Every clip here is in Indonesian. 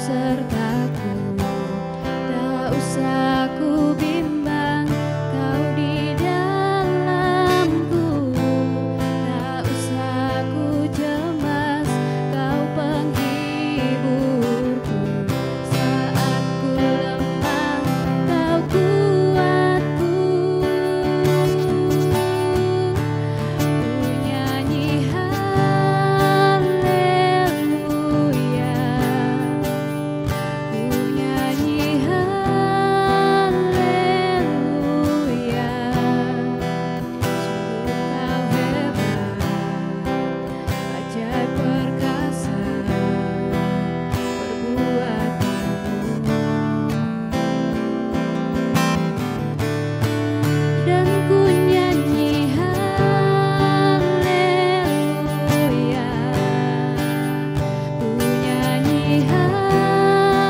sertaku, tak usah ku bimbang, kau di dalamku, tak usah ku cemas, kau penghiburku. Saat ku lemah, kau kuatku. Ku nyanyi haleluya, ku nyanyi haleluya. Sungguh kau hebat, ajaib perkasa perbuatanmu. Dan ku nyanyi haleluya, ku nyanyi haleluya.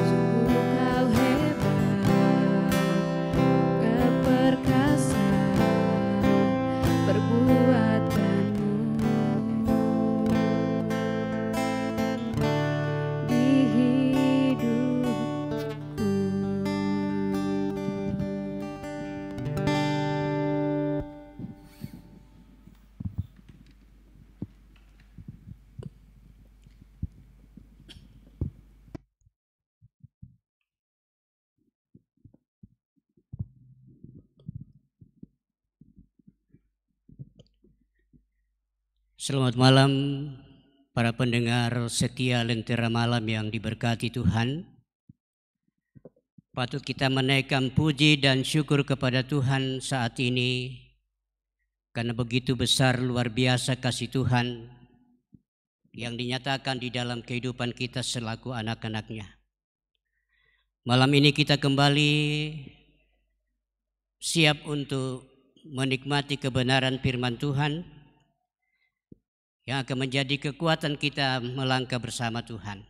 Sungguh kau hebat, perkasa perbuatanmu. Di hidupku. Selamat malam para pendengar setia Lentera Malam yang diberkati Tuhan. Patut kita menaikkan puji dan syukur kepada Tuhan saat ini karena begitu besar luar biasa kasih Tuhan yang dinyatakan di dalam kehidupan kita selaku anak-anak-Nya. Malam ini kita kembali siap untuk menikmati kebenaran firman Tuhan yang akan menjadi kekuatan kita melangkah bersama Tuhan.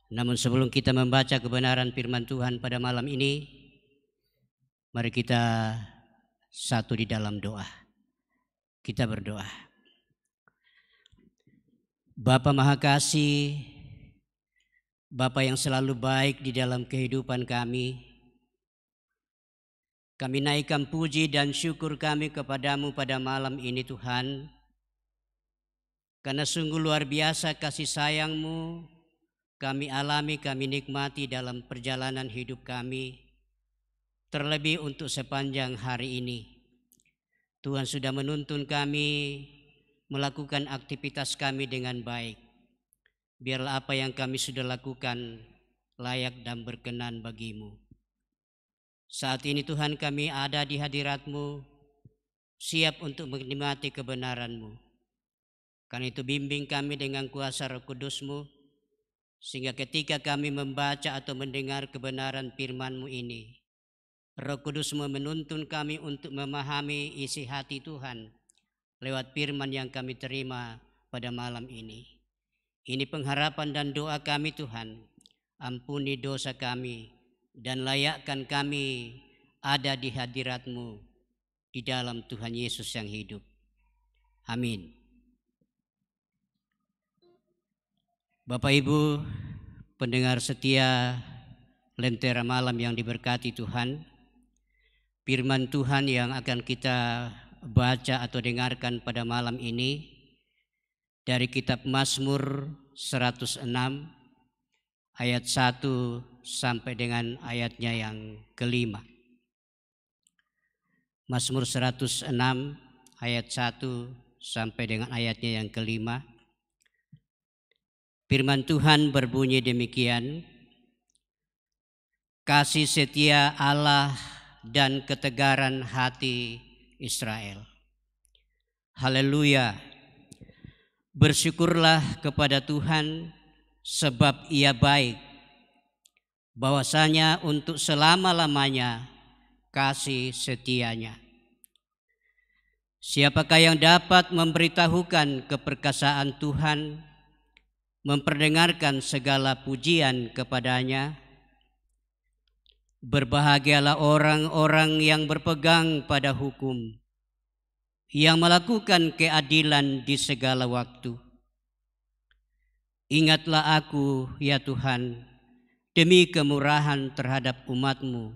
Namun sebelum kita membaca kebenaran firman Tuhan pada malam ini, mari kita satu di dalam doa. Kita berdoa. Bapa Maha Kasih, Bapa yang selalu baik di dalam kehidupan kami naikkan puji dan syukur kami kepadamu pada malam ini Tuhan. Karena sungguh luar biasa kasih sayang-Mu kami alami, kami nikmati dalam perjalanan hidup kami. Terlebih untuk sepanjang hari ini. Tuhan sudah menuntun kami melakukan aktivitas kami dengan baik. Biarlah apa yang kami sudah lakukan layak dan berkenan bagi-Mu. Saat ini Tuhan kami ada di hadirat-Mu, siap untuk menikmati kebenaran-Mu. Karena itu bimbing kami dengan kuasa Roh Kudus-Mu, sehingga ketika kami membaca atau mendengar kebenaran firman-Mu ini, Roh Kudus-Mu menuntun kami untuk memahami isi hati Tuhan lewat firman yang kami terima pada malam ini. Ini pengharapan dan doa kami Tuhan, ampuni dosa kami dan layakkan kami ada di hadirat-Mu di dalam Tuhan Yesus yang hidup. Amin. Bapak Ibu pendengar setia Lentera Malam yang diberkati Tuhan, firman Tuhan yang akan kita baca atau dengarkan pada malam ini dari kitab Mazmur 106 ayat 1 sampai dengan ayatnya yang kelima. Mazmur 106 ayat 1 sampai dengan ayatnya yang kelima. Firman Tuhan berbunyi demikian, kasih setia Allah dan ketegaran hati Israel. Haleluya. Bersyukurlah kepada Tuhan sebab Ia baik, bahwasanya untuk selama-lamanya kasih setianya. Siapakah yang dapat memberitahukan keperkasaan Tuhan, memperdengarkan segala pujian kepadanya? Berbahagialah orang-orang yang berpegang pada hukum, yang melakukan keadilan di segala waktu. Ingatlah aku, ya Tuhan, demi kemurahan terhadap umat-Mu.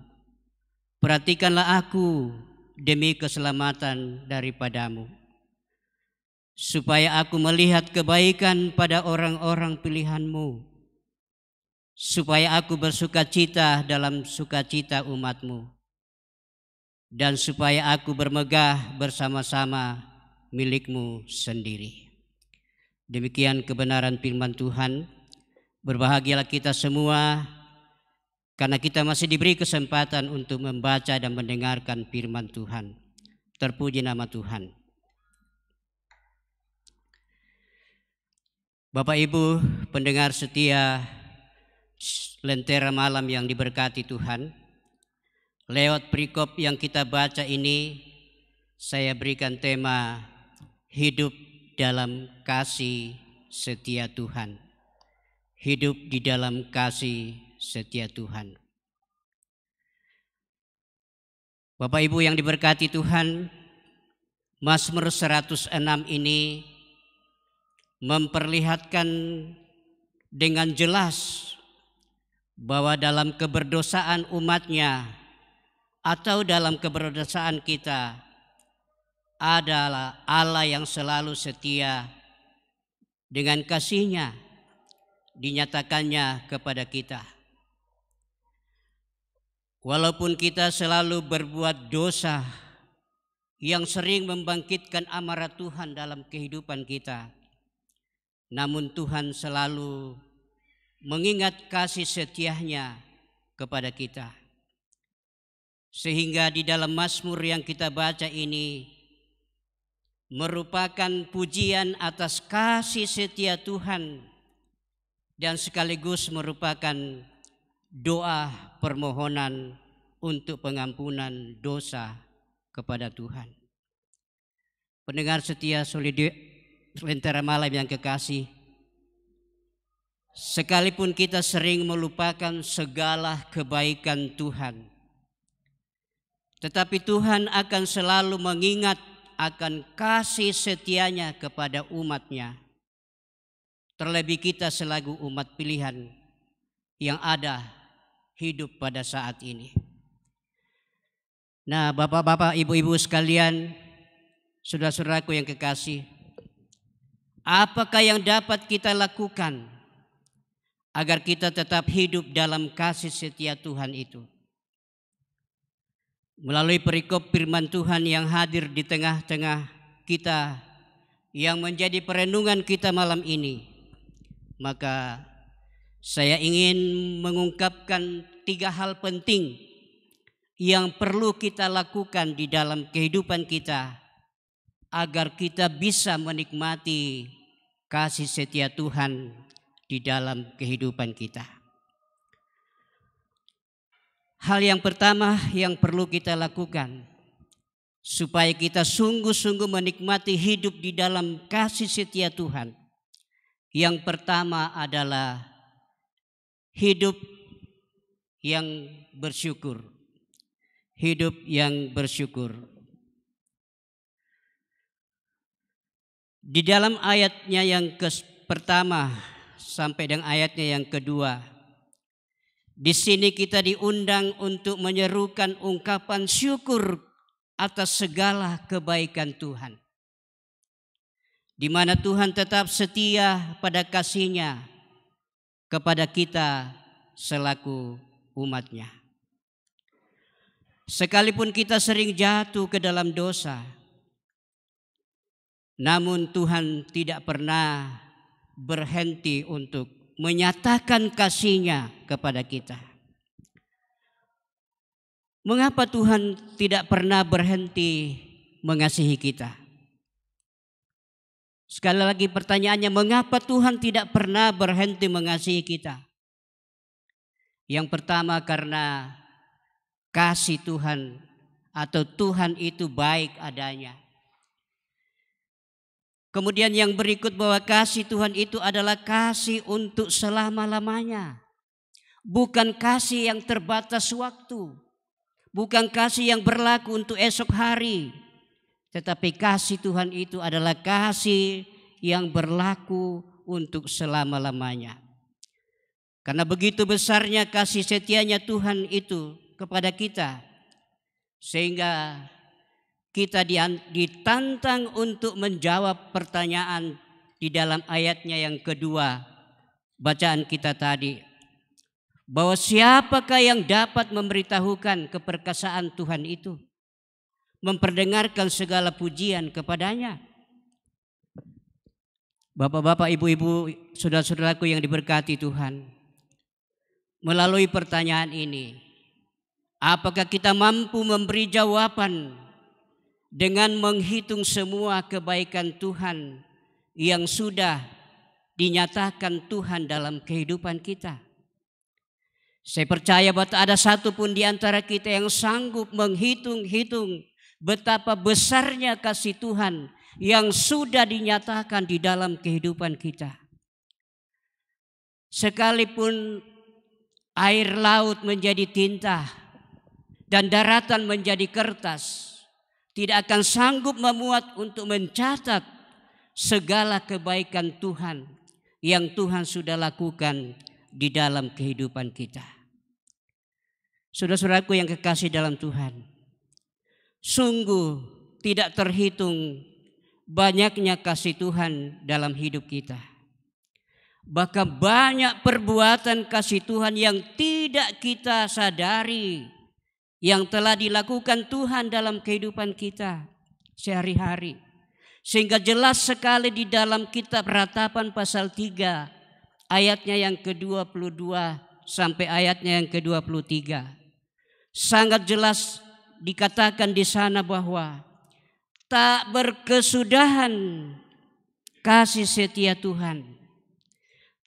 Perhatikanlah aku demi keselamatan daripadamu, supaya aku melihat kebaikan pada orang-orang pilihan-Mu, supaya aku bersukacita dalam sukacita umat-Mu, dan supaya aku bermegah bersama-sama milik-Mu sendiri. Demikian kebenaran firman Tuhan. Berbahagialah kita semua karena kita masih diberi kesempatan untuk membaca dan mendengarkan firman Tuhan. Terpuji nama Tuhan. Bapak Ibu pendengar setia Lentera Malam yang diberkati Tuhan, lewat perikop yang kita baca ini saya berikan tema hidup dalam kasih setia Tuhan. Hidup di dalam kasih setia Tuhan. Bapak Ibu yang diberkati Tuhan, Mazmur 106 ini memperlihatkan dengan jelas bahwa dalam keberdosaan umatnya atau dalam keberdosaan kita adalah Allah yang selalu setia dengan kasih-Nya dinyatakannya kepada kita. Walaupun kita selalu berbuat dosa yang sering membangkitkan amarah Tuhan dalam kehidupan kita, namun Tuhan selalu mengingat kasih setia-Nya kepada kita. Sehingga di dalam Mazmur yang kita baca ini merupakan pujian atas kasih setia Tuhan dan sekaligus merupakan doa permohonan untuk pengampunan dosa kepada Tuhan. Pendengar setia Lentera Malam yang kekasih, sekalipun kita sering melupakan segala kebaikan Tuhan, tetapi Tuhan akan selalu mengingat akan kasih setia-Nya kepada umat-Nya. Terlebih kita selaku umat pilihan yang ada hidup pada saat ini. Nah, bapak-bapak, ibu-ibu sekalian, saudara-saudaraku yang kekasih, apakah yang dapat kita lakukan agar kita tetap hidup dalam kasih setia Tuhan itu? Melalui perikop firman Tuhan yang hadir di tengah-tengah kita, yang menjadi perenungan kita malam ini, maka saya ingin mengungkapkan 3 hal penting yang perlu kita lakukan di dalam kehidupan kita agar kita bisa menikmati kasih setia Tuhan di dalam kehidupan kita. Hal yang pertama yang perlu kita lakukan supaya kita sungguh-sungguh menikmati hidup di dalam kasih setia Tuhan, yang pertama adalah hidup yang bersyukur. Hidup yang bersyukur. Di dalam ayatnya yang pertama sampai dengan ayatnya yang kedua, di sini kita diundang untuk menyerukan ungkapan syukur atas segala kebaikan Tuhan, di mana Tuhan tetap setia pada kasih-Nya kepada kita selaku umat-Nya. Sekalipun kita sering jatuh ke dalam dosa, namun Tuhan tidak pernah berhenti untuk menyatakan kasih-Nya kepada kita. Mengapa Tuhan tidak pernah berhenti mengasihi kita? Sekali lagi pertanyaannya, mengapa Tuhan tidak pernah berhenti mengasihi kita? Yang pertama, karena kasih Tuhan atau Tuhan itu baik adanya. Kemudian yang berikut bahwa kasih Tuhan itu adalah kasih untuk selama-lamanya. Bukan kasih yang terbatas waktu. Bukan kasih yang berlaku untuk esok hari. Tetapi kasih Tuhan itu adalah kasih yang berlaku untuk selama-lamanya. Karena begitu besarnya kasih setianya Tuhan itu kepada kita, sehingga kita ditantang untuk menjawab pertanyaan di dalam ayatnya yang kedua, bacaan kita tadi, bahwa siapakah yang dapat memberitahukan keperkasaan Tuhan itu, memperdengarkan segala pujian kepadanya. Bapak-bapak, ibu-ibu, saudara-saudaraku yang diberkati Tuhan, melalui pertanyaan ini, apakah kita mampu memberi jawaban dengan menghitung semua kebaikan Tuhan yang sudah dinyatakan Tuhan dalam kehidupan kita? Saya percaya bahwa tak ada satu pun di antara kita yang sanggup menghitung-hitung betapa besarnya kasih Tuhan yang sudah dinyatakan di dalam kehidupan kita. Sekalipun air laut menjadi tinta dan daratan menjadi kertas, tidak akan sanggup memuat untuk mencatat segala kebaikan Tuhan yang Tuhan sudah lakukan di dalam kehidupan kita. Saudara-saudaraku yang kekasih dalam Tuhan, sungguh tidak terhitung banyaknya kasih Tuhan dalam hidup kita. Bahkan banyak perbuatan kasih Tuhan yang tidak kita sadari, yang telah dilakukan Tuhan dalam kehidupan kita sehari-hari. Sehingga jelas sekali di dalam kitab Ratapan pasal 3 ayatnya yang ke-22 sampai ayatnya yang ke-23. Sangat jelas dikatakan di sana bahwa tak berkesudahan kasih setia Tuhan,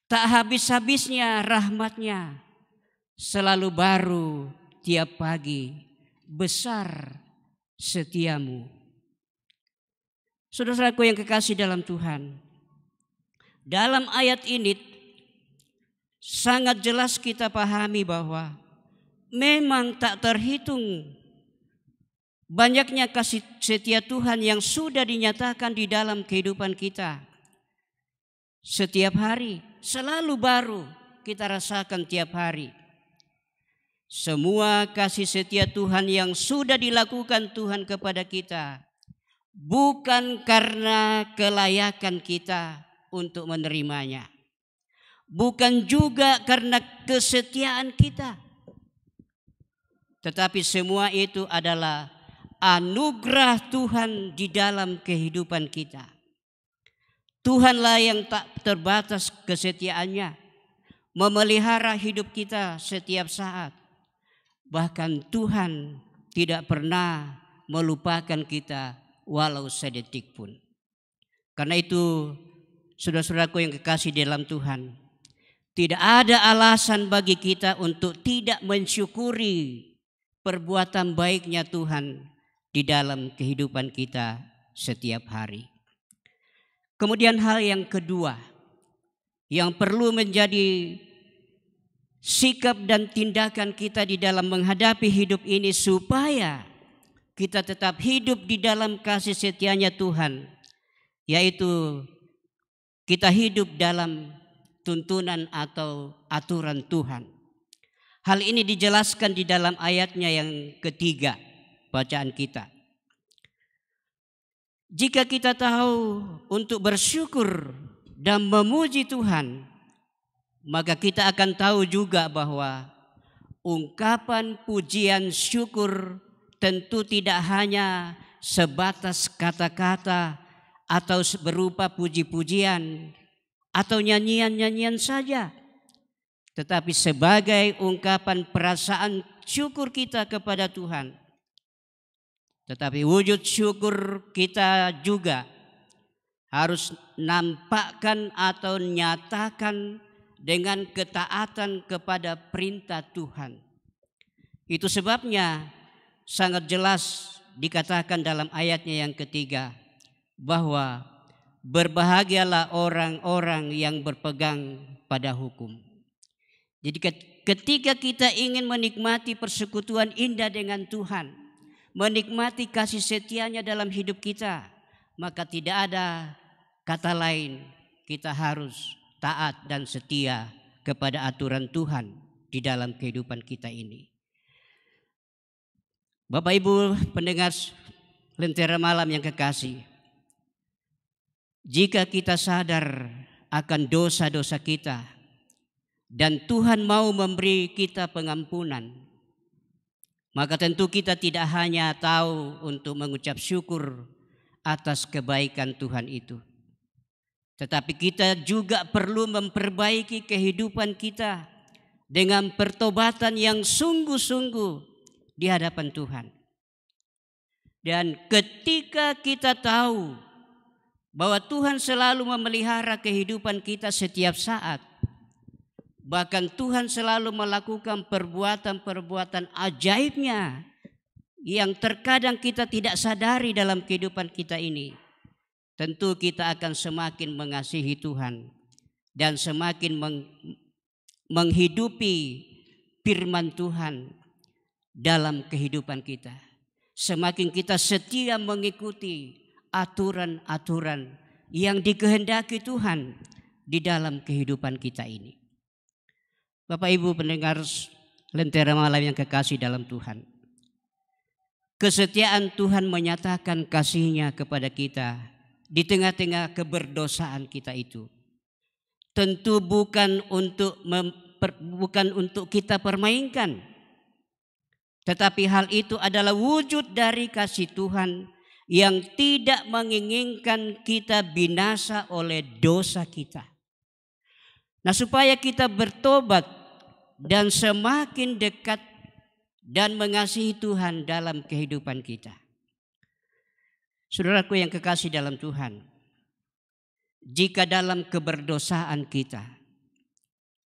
tak habis-habisnya rahmatnya, selalu baru tiap pagi, besar setiamu. Saudara-saudaraku yang kekasih dalam Tuhan, dalam ayat ini sangat jelas kita pahami bahwa memang tak terhitung banyaknya kasih setia Tuhan yang sudah dinyatakan di dalam kehidupan kita. Setiap hari selalu baru kita rasakan tiap hari. Semua kasih setia Tuhan yang sudah dilakukan Tuhan kepada kita bukan karena kelayakan kita untuk menerimanya, bukan juga karena kesetiaan kita, tetapi semua itu adalah anugerah Tuhan di dalam kehidupan kita. Tuhanlah yang tak terbatas kesetiaannya, memelihara hidup kita setiap saat. Bahkan Tuhan tidak pernah melupakan kita walau sedetik pun. Karena itu, saudara-saudaraku yang kekasih dalam Tuhan, tidak ada alasan bagi kita untuk tidak mensyukuri perbuatan baiknya Tuhan di dalam kehidupan kita setiap hari. Kemudian hal yang kedua yang perlu menjadi sikap dan tindakan kita di dalam menghadapi hidup ini supaya kita tetap hidup di dalam kasih setianya Tuhan, yaitu kita hidup dalam tuntunan atau aturan Tuhan. Hal ini dijelaskan di dalam ayatnya yang ketiga bacaan kita. Jika kita tahu untuk bersyukur dan memuji Tuhan, maka kita akan tahu juga bahwa ungkapan pujian syukur tentu tidak hanya sebatas kata-kata atau berupa puji-pujian atau nyanyian-nyanyian saja, tetapi sebagai ungkapan perasaan syukur kita kepada Tuhan. Tetapi wujud syukur kita juga harus nampakkan atau nyatakan dengan ketaatan kepada perintah Tuhan. Itu sebabnya sangat jelas dikatakan dalam ayatnya yang ketiga bahwa berbahagialah orang-orang yang berpegang pada hukum. Jadi ketika kita ingin menikmati persekutuan indah dengan Tuhan, menikmati kasih setianya dalam hidup kita, maka tidak ada kata lain, kita harus taat dan setia kepada aturan Tuhan di dalam kehidupan kita ini. Bapak Ibu pendengar Lentera Malam yang kekasih, jika kita sadar akan dosa-dosa kita dan Tuhan mau memberi kita pengampunan, maka tentu kita tidak hanya tahu untuk mengucap syukur atas kebaikan Tuhan itu, tetapi kita juga perlu memperbaiki kehidupan kita dengan pertobatan yang sungguh-sungguh di hadapan Tuhan. Dan ketika kita tahu bahwa Tuhan selalu memelihara kehidupan kita setiap saat, bahkan Tuhan selalu melakukan perbuatan-perbuatan ajaibnya yang terkadang kita tidak sadari dalam kehidupan kita ini, tentu kita akan semakin mengasihi Tuhan dan semakin menghidupi firman Tuhan dalam kehidupan kita. Semakin kita setia mengikuti aturan-aturan yang dikehendaki Tuhan di dalam kehidupan kita ini. Bapak Ibu pendengar Lentera Malam yang kekasih dalam Tuhan, kesetiaan Tuhan menyatakan kasih-Nya kepada kita di tengah-tengah keberdosaan kita itu. Tentu bukan untuk kita permainkan, tetapi hal itu adalah wujud dari kasih Tuhan yang tidak menginginkan kita binasa oleh dosa kita. Nah, supaya kita bertobat dan semakin dekat dan mengasihi Tuhan dalam kehidupan kita. Saudaraku yang kekasih dalam Tuhan, jika dalam keberdosaan kita,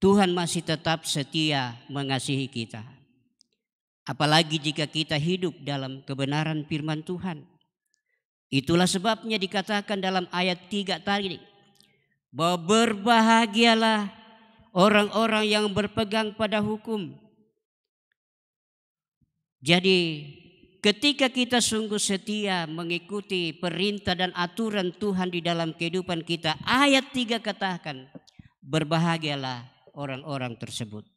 Tuhan masih tetap setia mengasihi kita. Apalagi jika kita hidup dalam kebenaran firman Tuhan. Itulah sebabnya dikatakan dalam ayat 3 tadi, bahwa berbahagialah orang-orang yang berpegang pada hukum. Jadi ketika kita sungguh setia mengikuti perintah dan aturan Tuhan di dalam kehidupan kita, ayat 3 katakan, berbahagialah orang-orang tersebut.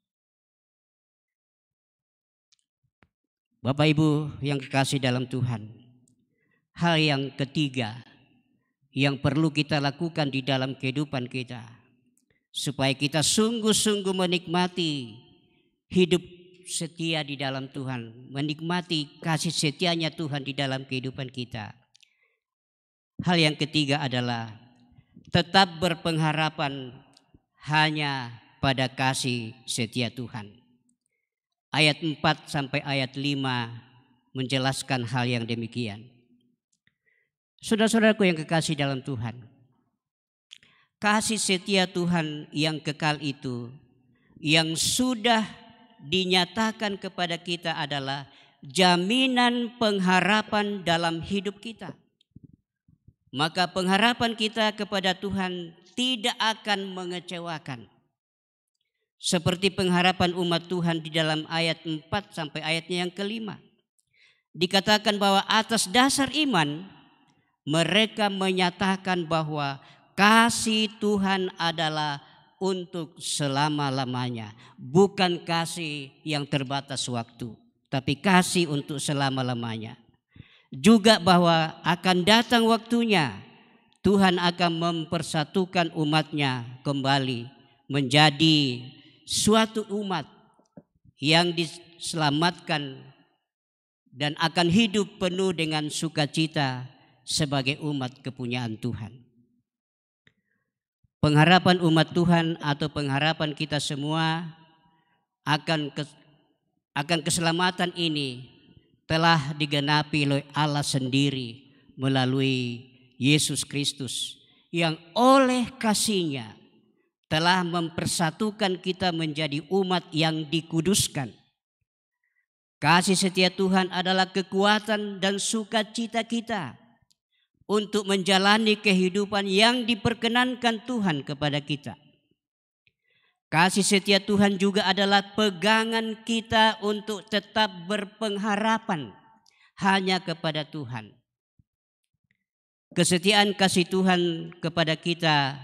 Bapak Ibu yang kekasih dalam Tuhan, hal yang ketiga yang perlu kita lakukan di dalam kehidupan kita, supaya kita sungguh-sungguh menikmati hidup setia di dalam Tuhan, menikmati kasih setianya Tuhan di dalam kehidupan kita. Hal yang ketiga adalah tetap berpengharapan hanya pada kasih setia Tuhan. Ayat 4 sampai ayat 5 menjelaskan hal yang demikian. Saudara-saudaraku yang kekasih dalam Tuhan, kasih setia Tuhan yang kekal itu yang sudah dinyatakan kepada kita adalah jaminan pengharapan dalam hidup kita. Maka pengharapan kita kepada Tuhan tidak akan mengecewakan. Seperti pengharapan umat Tuhan di dalam ayat 4 sampai ayatnya yang kelima. Dikatakan bahwa atas dasar iman mereka menyatakan bahwa kasih Tuhan adalah untuk selama-lamanya. Bukan kasih yang terbatas waktu, tapi kasih untuk selama-lamanya. Juga bahwa akan datang waktunya Tuhan akan mempersatukan umatnya kembali menjadi suatu umat yang diselamatkan dan akan hidup penuh dengan sukacita sebagai umat kepunyaan Tuhan. Pengharapan umat Tuhan atau pengharapan kita semua akan keselamatan ini telah digenapi oleh Allah sendiri melalui Yesus Kristus yang oleh kasih-Nya telah mempersatukan kita menjadi umat yang dikuduskan. Kasih setia Tuhan adalah kekuatan dan sukacita kita untuk menjalani kehidupan yang diperkenankan Tuhan kepada kita. Kasih setia Tuhan juga adalah pegangan kita untuk tetap berpengharapan hanya kepada Tuhan. Kesetiaan kasih Tuhan kepada kita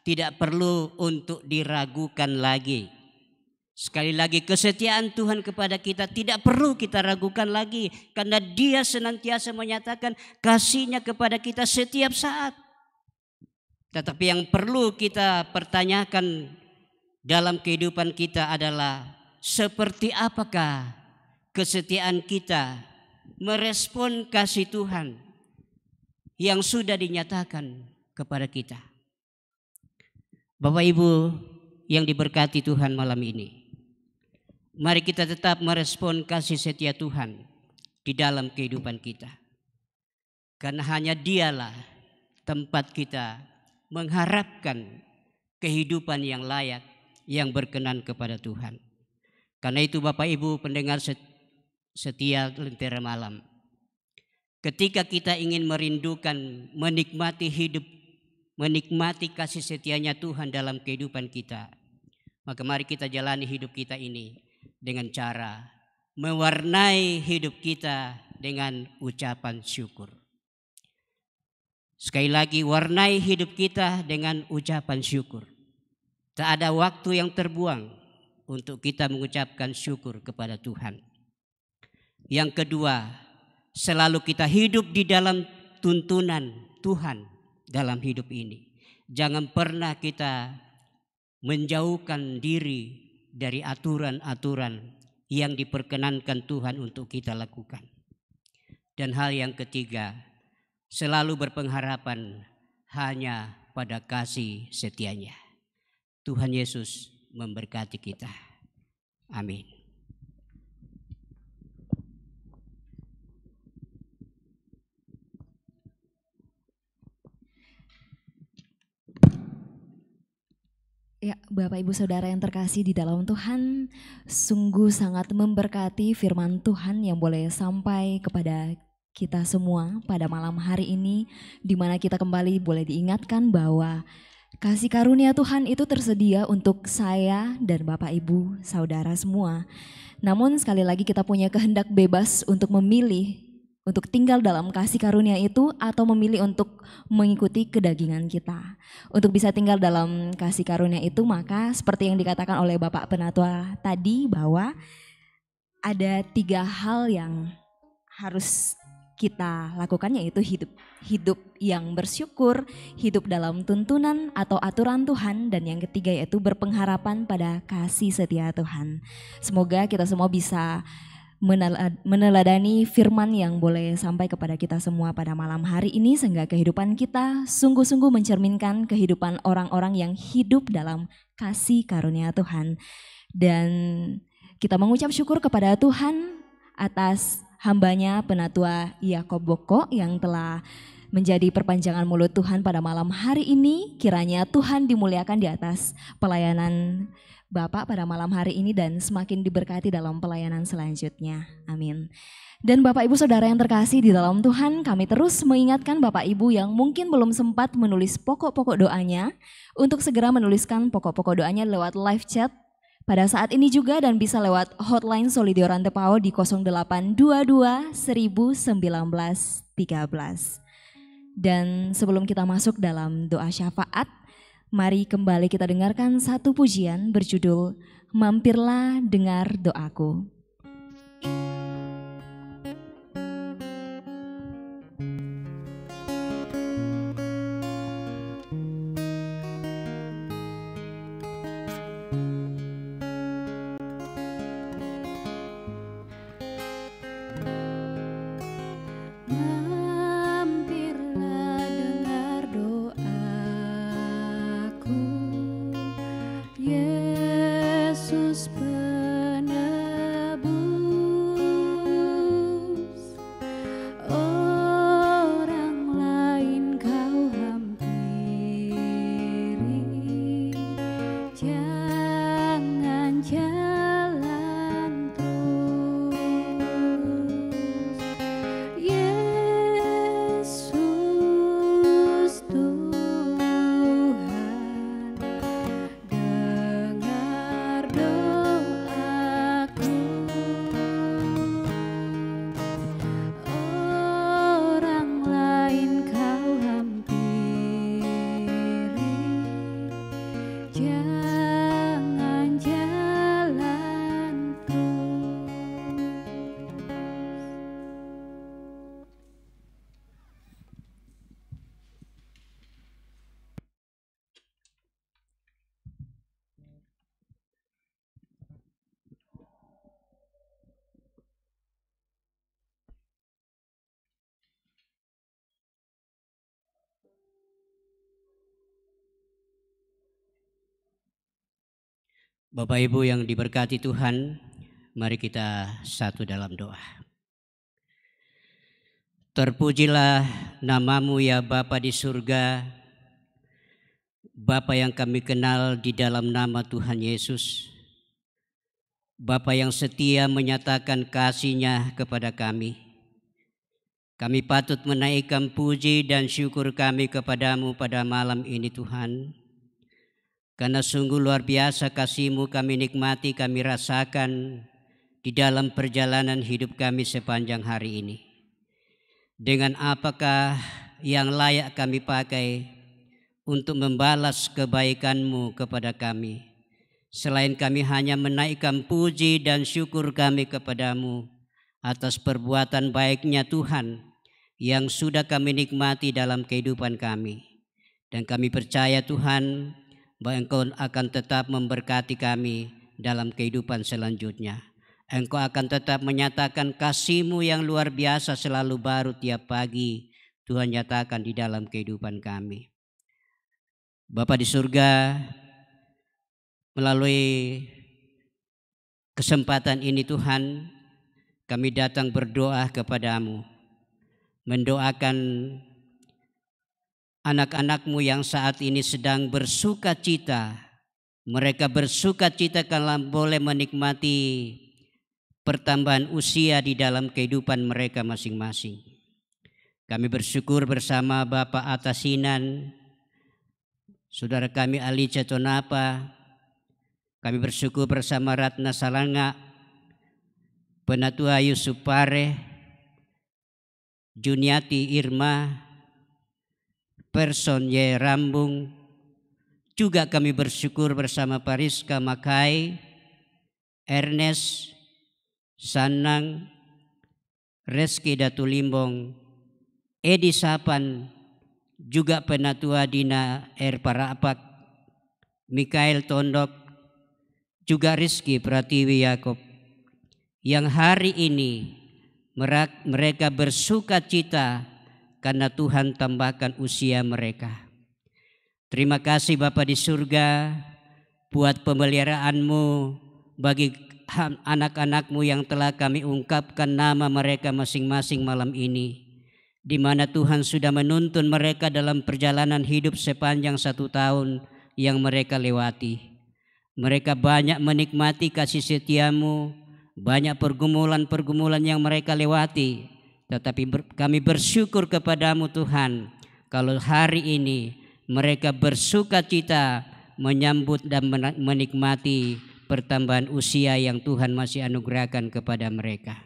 tidak perlu untuk diragukan lagi. Sekali lagi, kesetiaan Tuhan kepada kita tidak perlu kita ragukan lagi, karena Dia senantiasa menyatakan kasih-Nya kepada kita setiap saat. Tetapi yang perlu kita pertanyakan dalam kehidupan kita adalah seperti apakah kesetiaan kita merespon kasih Tuhan yang sudah dinyatakan kepada kita. Bapak Ibu yang diberkati Tuhan malam ini, mari kita tetap merespon kasih setia Tuhan di dalam kehidupan kita. Karena hanya Dialah tempat kita mengharapkan kehidupan yang layak, yang berkenan kepada Tuhan. Karena itu Bapak Ibu pendengar setia Lentera Malam, ketika kita ingin merindukan, menikmati hidup, menikmati kasih setianya Tuhan dalam kehidupan kita, maka mari kita jalani hidup kita ini dengan cara mewarnai hidup kita dengan ucapan syukur. Sekali lagi, warnai hidup kita dengan ucapan syukur. Tak ada waktu yang terbuang untuk kita mengucapkan syukur kepada Tuhan. Yang kedua, selalu kita hidup di dalam tuntunan Tuhan dalam hidup ini. Jangan pernah kita menjauhkan diri dari aturan-aturan yang diperkenankan Tuhan untuk kita lakukan. Dan hal yang ketiga, selalu berpengharapan hanya pada kasih setianya. Tuhan Yesus memberkati kita. Amin. Ya, Bapak Ibu Saudara yang terkasih di dalam Tuhan, sungguh sangat memberkati firman Tuhan yang boleh sampai kepada kita semua pada malam hari ini, di mana kita kembali boleh diingatkan bahwa kasih karunia Tuhan itu tersedia untuk saya dan Bapak Ibu Saudara semua. Namun sekali lagi kita punya kehendak bebas untuk memilih untuk tinggal dalam kasih karunia itu atau memilih untuk mengikuti kedagingan kita. Untuk bisa tinggal dalam kasih karunia itu, maka seperti yang dikatakan oleh Bapak Penatua tadi bahwa ada 3 hal yang harus kita lakukan, yaitu hidup yang bersyukur, hidup dalam tuntunan atau aturan Tuhan, dan yang ketiga yaitu berpengharapan pada kasih setia Tuhan. Semoga kita semua bisa meneladani firman yang boleh sampai kepada kita semua pada malam hari ini, sehingga kehidupan kita sungguh-sungguh mencerminkan kehidupan orang-orang yang hidup dalam kasih karunia Tuhan. Dan kita mengucap syukur kepada Tuhan atas hambanya Penatua Yakob Boko yang telah menjadi perpanjangan mulut Tuhan pada malam hari ini. Kiranya Tuhan dimuliakan di atas pelayanan Bapak pada malam hari ini dan semakin diberkati dalam pelayanan selanjutnya. Amin. Dan Bapak Ibu Saudara yang terkasih di dalam Tuhan, kami terus mengingatkan Bapak Ibu yang mungkin belum sempat menulis pokok-pokok doanya untuk segera menuliskan pokok-pokok doanya lewat live chat pada saat ini juga, dan bisa lewat hotline Solidio Rantepao di 0822 1913. Dan sebelum kita masuk dalam doa syafaat, mari kembali kita dengarkan satu pujian berjudul Mampirlah Dengar Doaku. Yesus penerima. Jangan jalan terus. Bapak Ibu yang diberkati Tuhan, mari kita satu dalam doa. Terpujilah namamu ya Bapa di surga, Bapa yang kami kenal di dalam nama Tuhan Yesus, Bapa yang setia menyatakan kasih-Nya kepada kami. Kami patut menaikkan puji dan syukur kami kepadamu pada malam ini Tuhan. Karena sungguh luar biasa kasih-Mu kami nikmati, kami rasakan di dalam perjalanan hidup kami sepanjang hari ini. Dengan apakah yang layak kami pakai untuk membalas kebaikan-Mu kepada kami, selain kami hanya menaikkan puji dan syukur kami kepadamu atas perbuatan baik-Nya Tuhan yang sudah kami nikmati dalam kehidupan kami. Dan kami percaya Tuhan, bahwa Engkau akan tetap memberkati kami dalam kehidupan selanjutnya. Engkau akan tetap menyatakan kasih-Mu yang luar biasa selalu baru tiap pagi. Tuhan nyatakan di dalam kehidupan kami. Bapa di surga, melalui kesempatan ini Tuhan, kami datang berdoa kepadamu. Mendoakan anak-anak-Mu yang saat ini sedang bersuka cita. Mereka bersuka cita karena boleh menikmati pertambahan usia di dalam kehidupan mereka masing-masing. Kami bersyukur bersama Bapak Atasinan, saudara kami Alicia Tonapa. Kami bersyukur bersama Ratna Salanga, Penatua Yusuf Pare, Juniati Irma, Person Y. Rambung. Juga kami bersyukur bersama Pariska Makai, Ernest, Sanang, Reski Datulimbong, Edi Sapan, juga Penatua Dina R. Parapak, Mikael Tondok, juga Rizky Pratiwi Yakob, yang hari ini mereka bersuka cita karena Tuhan tambahkan usia mereka. Terima kasih Bapa di surga buat pemeliharaan-Mu bagi anak-anak-Mu yang telah kami ungkapkan nama mereka masing-masing malam ini, di mana Tuhan sudah menuntun mereka dalam perjalanan hidup sepanjang 1 tahun yang mereka lewati. Mereka banyak menikmati kasih setia-Mu, banyak pergumulan-pergumulan yang mereka lewati. Tetapi kami bersyukur kepadamu Tuhan, kalau hari ini mereka bersuka cita menyambut dan menikmati pertambahan usia yang Tuhan masih anugerahkan kepada mereka.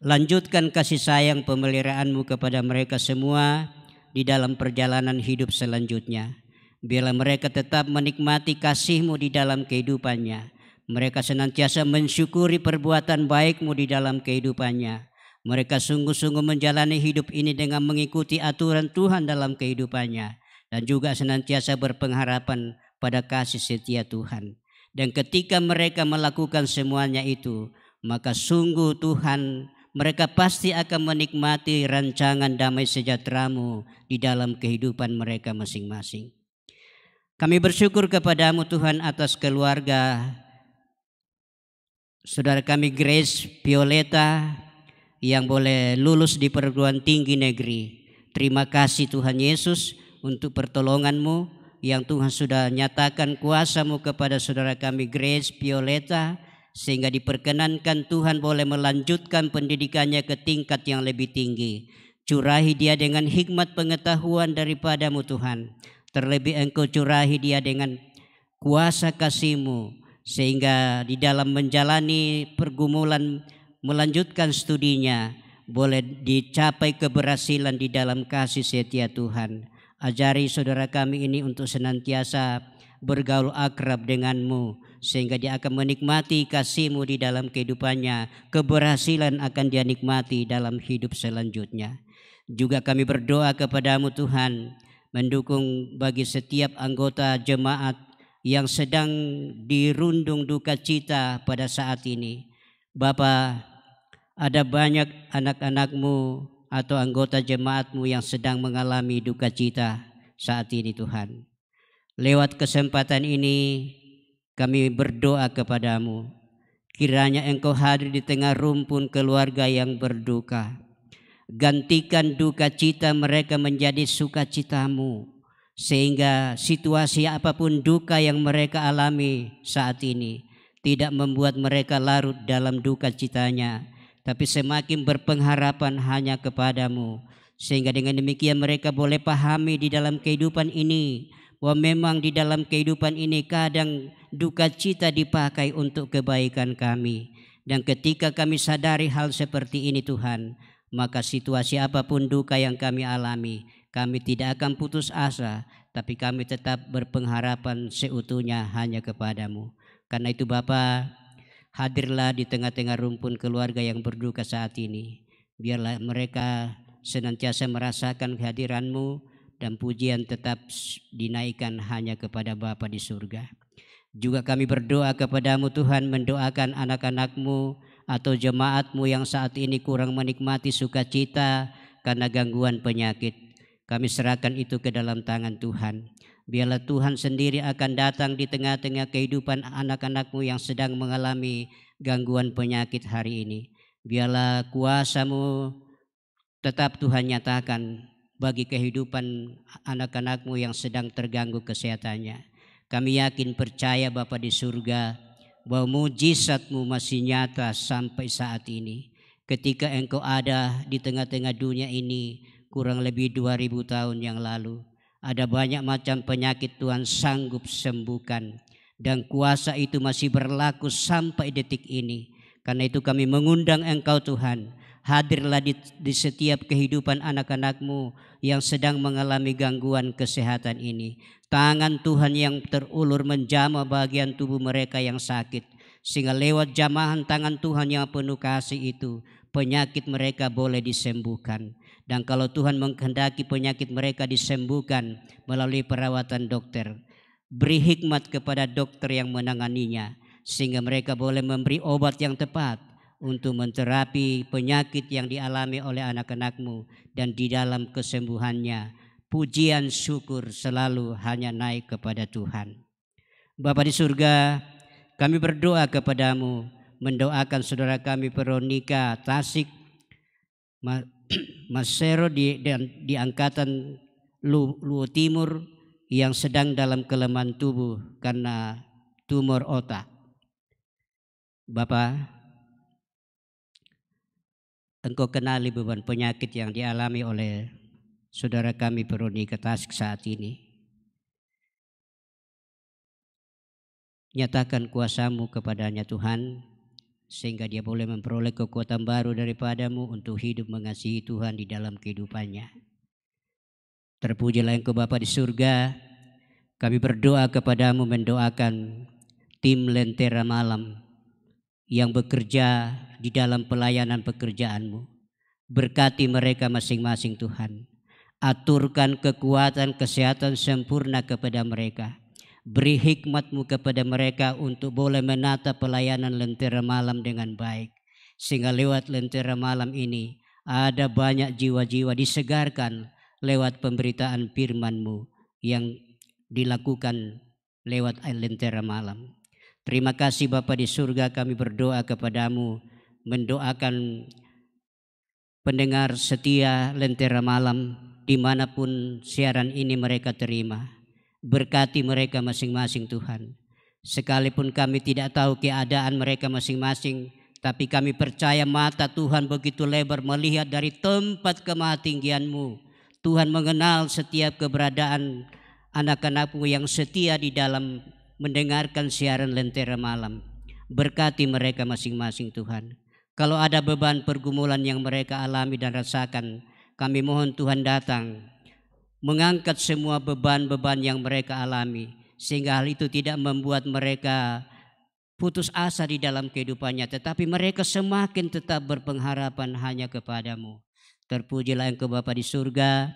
Lanjutkan kasih sayang pemeliharaan-Mu kepada mereka semua di dalam perjalanan hidup selanjutnya. Biarlah mereka tetap menikmati kasih-Mu di dalam kehidupannya. Mereka senantiasa mensyukuri perbuatan baik-Mu di dalam kehidupannya. Mereka sungguh-sungguh menjalani hidup ini dengan mengikuti aturan Tuhan dalam kehidupannya. Dan juga senantiasa berpengharapan pada kasih setia Tuhan. Dan ketika mereka melakukan semuanya itu, maka sungguh Tuhan, mereka pasti akan menikmati rancangan damai sejahtera-Mu di dalam kehidupan mereka masing-masing. Kami bersyukur kepadamu Tuhan atas keluarga saudara kami Grace Violeta yang boleh lulus di perguruan tinggi negeri. Terima kasih Tuhan Yesus untuk pertolongan-Mu yang Tuhan sudah nyatakan kuasa-Mu kepada saudara kami Grace Violeta, sehingga diperkenankan Tuhan boleh melanjutkan pendidikannya ke tingkat yang lebih tinggi. Curahi dia dengan hikmat pengetahuan daripada-Mu Tuhan. Terlebih Engkau curahi dia dengan kuasa kasih-Mu, sehingga di dalam menjalani pergumulan melanjutkan studinya boleh dicapai keberhasilan di dalam kasih setia Tuhan. Ajari saudara kami ini untuk senantiasa bergaul akrab denganmu, sehingga dia akan menikmati kasih-Mu di dalam kehidupannya. Keberhasilan akan dia nikmati dalam hidup selanjutnya. Juga kami berdoa kepadamu Tuhan, mendukung bagi setiap anggota jemaat yang sedang dirundung duka cita pada saat ini. Bapa, ada banyak anak-anak-Mu atau anggota jemaat-Mu yang sedang mengalami duka cita saat ini Tuhan. Lewat kesempatan ini kami berdoa kepadamu, kiranya Engkau hadir di tengah rumpun keluarga yang berduka. Gantikan duka cita mereka menjadi sukacitamu, sehingga situasi apapun duka yang mereka alami saat ini tidak membuat mereka larut dalam duka citanya, tapi semakin berpengharapan hanya kepadamu, sehingga dengan demikian mereka boleh pahami di dalam kehidupan ini bahwa memang di dalam kehidupan ini kadang duka cita dipakai untuk kebaikan kami. Dan ketika kami sadari hal seperti ini Tuhan, maka situasi apapun duka yang kami alami, kami tidak akan putus asa, tapi kami tetap berpengharapan seutuhnya hanya kepadamu. Karena itu Bapa, hadirlah di tengah-tengah rumpun keluarga yang berduka saat ini. Biarlah mereka senantiasa merasakan kehadiran-Mu dan pujian tetap dinaikkan hanya kepada Bapa di surga. Juga kami berdoa kepadamu Tuhan, mendoakan anak-anak-Mu atau jemaat-Mu yang saat ini kurang menikmati sukacita karena gangguan penyakit. Kami serahkan itu ke dalam tangan Tuhan. Biarlah Tuhan sendiri akan datang di tengah-tengah kehidupan anak-anak-Mu yang sedang mengalami gangguan penyakit hari ini. Biarlah kuasa-Mu tetap Tuhan nyatakan bagi kehidupan anak-anak-Mu yang sedang terganggu kesehatannya. Kami yakin percaya Bapa di surga bahwa mujizat-Mu masih nyata sampai saat ini. Ketika Engkau ada di tengah-tengah dunia ini kurang lebih 2000 tahun yang lalu, ada banyak macam penyakit Tuhan sanggup sembuhkan, dan kuasa itu masih berlaku sampai detik ini. Karena itu kami mengundang Engkau Tuhan, hadirlah di setiap kehidupan anak-anak-Mu yang sedang mengalami gangguan kesehatan ini. Tangan Tuhan yang terulur menjamah bagian tubuh mereka yang sakit, sehingga lewat jamahan tangan Tuhan yang penuh kasih itu, penyakit mereka boleh disembuhkan. Dan kalau Tuhan menghendaki penyakit mereka disembuhkan melalui perawatan dokter, beri hikmat kepada dokter yang menanganinya, sehingga mereka boleh memberi obat yang tepat untuk menterapi penyakit yang dialami oleh anak-anak-Mu. Dan di dalam kesembuhannya, pujian syukur selalu hanya naik kepada Tuhan. Bapa di surga, kami berdoa kepadamu, mendoakan saudara kami Veronica Tasik Masero di angkatan Luwu Timur yang sedang dalam kelemahan tubuh karena tumor otak. Bapa, Engkau kenali beban penyakit yang dialami oleh saudara kami Veronica Tasik saat ini. Nyatakan kuasa-Mu kepadanya Tuhan, sehingga dia boleh memperoleh kekuatan baru daripada-Mu untuk hidup mengasihi Tuhan di dalam kehidupannya. Terpujilah Engkau Bapa di surga. Kami berdoa kepadamu, mendoakan tim Lentera Malam yang bekerja di dalam pelayanan pekerjaan-Mu. Berkati mereka masing-masing Tuhan. Aturkan kekuatan kesehatan sempurna kepada mereka. Beri hikmat-Mu kepada mereka untuk boleh menata pelayanan Lentera Malam dengan baik. Sehingga lewat Lentera Malam ini ada banyak jiwa-jiwa disegarkan lewat pemberitaan firman-Mu yang dilakukan lewat Lentera Malam. Terima kasih Bapa di surga, kami berdoa kepadamu, mendoakan pendengar setia Lentera Malam dimanapun siaran ini mereka terima. Berkati mereka masing-masing Tuhan. Sekalipun kami tidak tahu keadaan mereka masing-masing, tapi kami percaya mata Tuhan begitu lebar melihat dari tempat kemahatinggian-Mu. Tuhan mengenal setiap keberadaan anak-anak-Mu yang setia di dalam mendengarkan siaran Lentera Malam. Berkati mereka masing-masing Tuhan. Kalau ada beban pergumulan yang mereka alami dan rasakan, kami mohon Tuhan datang mengangkat semua beban-beban yang mereka alami, sehingga hal itu tidak membuat mereka putus asa di dalam kehidupannya, tetapi mereka semakin tetap berpengharapan hanya kepadamu. Terpujilah Engkau Bapa di surga.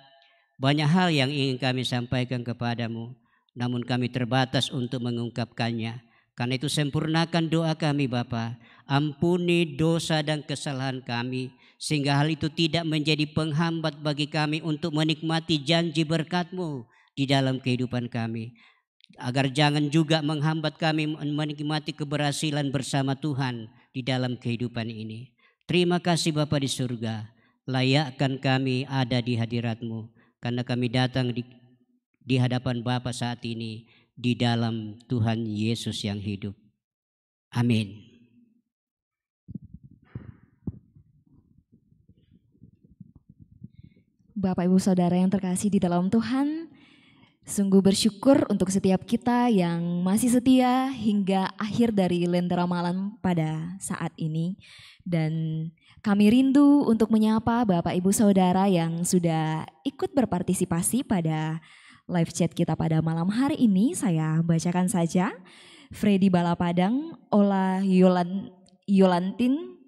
Banyak hal yang ingin kami sampaikan kepadamu, namun kami terbatas untuk mengungkapkannya. Karena itu sempurnakan doa kami Bapa. Ampuni dosa dan kesalahan kami, sehingga hal itu tidak menjadi penghambat bagi kami untuk menikmati janji berkat-Mu di dalam kehidupan kami. Agar jangan juga menghambat kami menikmati keberhasilan bersama Tuhan di dalam kehidupan ini. Terima kasih Bapa di surga. Layakkan kami ada di hadirat-Mu, karena kami datang di hadapan Bapa saat ini di dalam Tuhan Yesus yang hidup. Amin. Bapak Ibu Saudara yang terkasih di dalam Tuhan, sungguh bersyukur untuk setiap kita yang masih setia hingga akhir dari Lentera Malam pada saat ini. Dan kami rindu untuk menyapa Bapak Ibu Saudara yang sudah ikut berpartisipasi pada live chat kita pada malam hari ini. Saya bacakan saja. Freddy Balapadang, Ola Yolantin,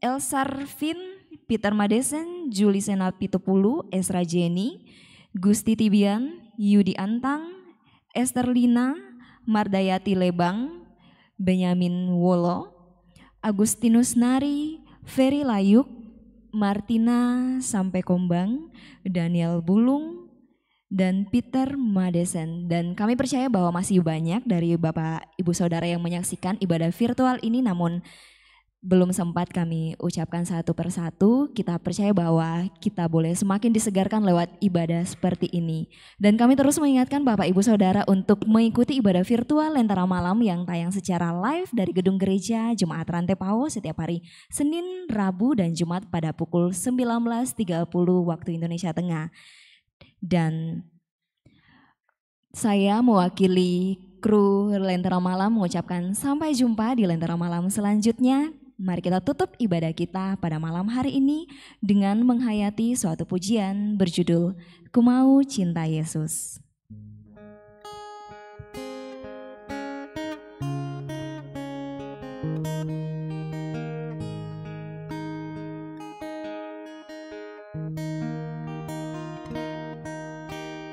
Elsarvin, Peter Madesen, Juli Sena Pitupulu, Esra Jenny, Gusti Tibian, Yudi Antang, Esther Lina, Mardayati Lebang, Benyamin Wolo, Agustinus Nari, Ferry Layuk, Martina Sampai Kombang, Daniel Bulung, dan Peter Madesen. Dan kami percaya bahwa masih banyak dari Bapak Ibu Saudara yang menyaksikan ibadah virtual ini, namun belum sempat kami ucapkan satu persatu. Kita percaya bahwa kita boleh semakin disegarkan lewat ibadah seperti ini. Dan kami terus mengingatkan Bapak Ibu Saudara untuk mengikuti ibadah virtual Lentera Malam yang tayang secara live dari Gedung Gereja Jemaat Rantai Pawo setiap hari Senin, Rabu, dan Jumat pada pukul 19.30 waktu Indonesia Tengah. Dan saya mewakili kru Lentera Malam mengucapkan sampai jumpa di Lentera Malam selanjutnya. Mari kita tutup ibadah kita pada malam hari ini dengan menghayati suatu pujian berjudul Ku Mau Cinta Yesus.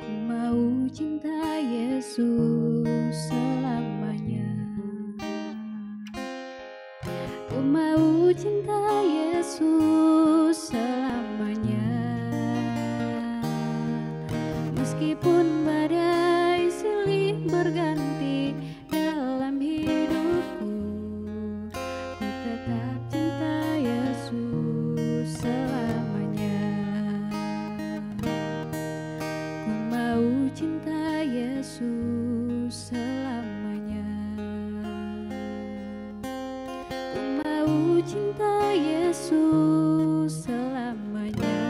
Ku mau cinta Yesus selamanya. Ku mau cinta Yesus selamanya. Meskipun badai silih berganti dalam hidupku, ku tetap cinta Yesus selamanya. Ku mau cinta Yesus selamanya. Ku mau cinta Yesus selamanya.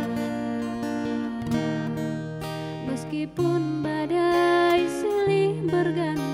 Meskipun badai silih berganti